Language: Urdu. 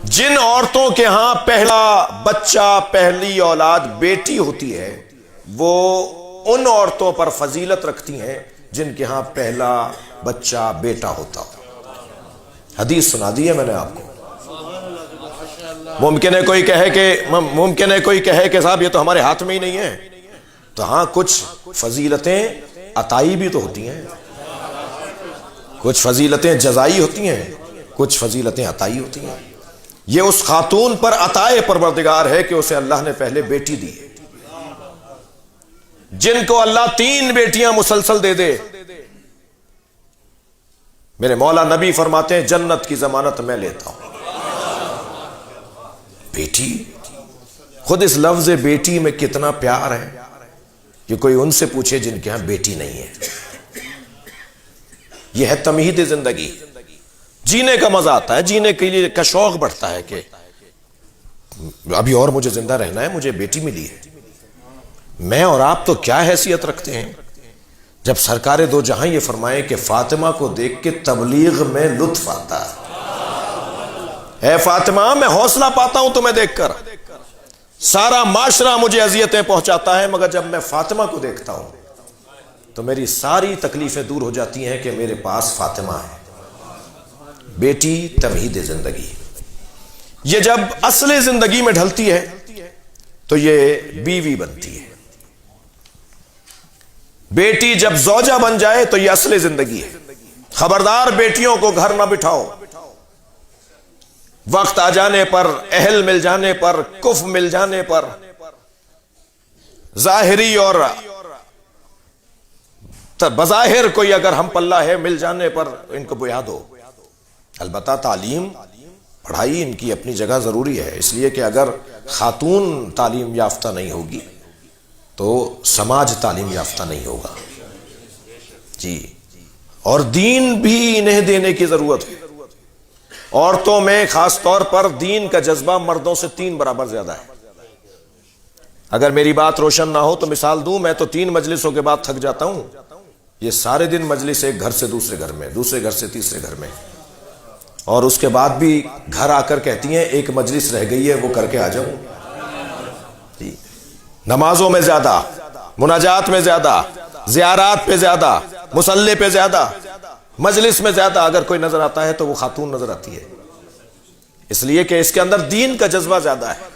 جن عورتوں کے ہاں پہلا بچہ، پہلی اولاد بیٹی ہوتی ہے، وہ ان عورتوں پر فضیلت رکھتی ہیں جن کے ہاں پہلا بچہ بیٹا ہوتا ہو۔ حدیث سنا دی ہے میں نے آپ کو۔ ممکن ہے کوئی کہے کہ صاحب یہ تو ہمارے ہاتھ میں ہی نہیں ہے، تو ہاں کچھ فضیلتیں عطائی بھی تو ہوتی ہیں، کچھ فضیلتیں جزائی ہوتی ہیں، کچھ فضیلتیں عطائی ہوتی ہیں۔ یہ اس خاتون پر عطائے پروردگار ہے کہ اسے اللہ نے پہلے بیٹی دی ہے۔ جن کو اللہ 3 بیٹیاں مسلسل دے دے، میرے مولا نبی فرماتے ہیں جنت کی ضمانت میں لیتا ہوں۔ بیٹی، خود اس لفظ بیٹی میں کتنا پیار ہے، یہ کوئی ان سے پوچھے جن کے ہاں بیٹی نہیں ہے۔ یہ ہے تمہید زندگی، جینے کا مزہ آتا ہے، جینے کے لیے کا شوق بڑھتا ہے کہ ابھی اور مجھے زندہ رہنا ہے، مجھے بیٹی ملی ہے۔ میں اور آپ تو کیا حیثیت رکھتے ہیں جب سرکار دو جہاں یہ فرمائے کہ فاطمہ کو دیکھ کے تبلیغ میں لطف آتا ہے۔ اے فاطمہ، میں حوصلہ پاتا ہوں تمہیں دیکھ کر، سارا معاشرہ مجھے اذیتیں پہنچاتا ہے، مگر جب میں فاطمہ کو دیکھتا ہوں تو میری ساری تکلیفیں دور ہو جاتی ہیں کہ میرے پاس فاطمہ ہے۔ بیٹی تمہید زندگی، یہ جب اصل زندگی میں ڈھلتی ہے تو یہ بیوی بنتی ہے۔ بیٹی جب زوجہ بن جائے تو یہ اصل زندگی ہے۔ خبردار بیٹیوں کو گھر نہ بٹھاؤ، وقت آ جانے پر، اہل مل جانے پر، کف مل جانے پر، ظاہری اور بظاہر کوئی اگر ہم پلہ ہے مل جانے پر ان کو بیا دو۔ البتہ تعلیم، پڑھائی ان کی اپنی جگہ ضروری ہے، اس لیے کہ اگر خاتون تعلیم یافتہ نہیں ہوگی تو سماج تعلیم یافتہ نہیں ہوگا۔ جی، اور دین بھی انہیں دینے کی ضرورت ہے۔ عورتوں میں خاص طور پر دین کا جذبہ مردوں سے 3 برابر زیادہ ہے۔ اگر میری بات روشن نہ ہو تو مثال دوں، میں تو 3 مجلسوں کے بعد تھک جاتا ہوں، یہ سارے دن مجلس ایک گھر سے دوسرے گھر میں، دوسرے گھر سے تیسرے گھر میں، اور اس کے بعد بھی گھر آ کر کہتی ہیں ایک مجلس رہ گئی ہے وہ کر کے آ جاؤں۔ جی، نمازوں میں زیادہ، مناجات میں زیادہ، زیارات پہ زیادہ، مصلی پہ زیادہ، مجلس میں زیادہ اگر کوئی نظر آتا ہے تو وہ خاتون نظر آتی ہے، اس لیے کہ اس کے اندر دین کا جذبہ زیادہ ہے۔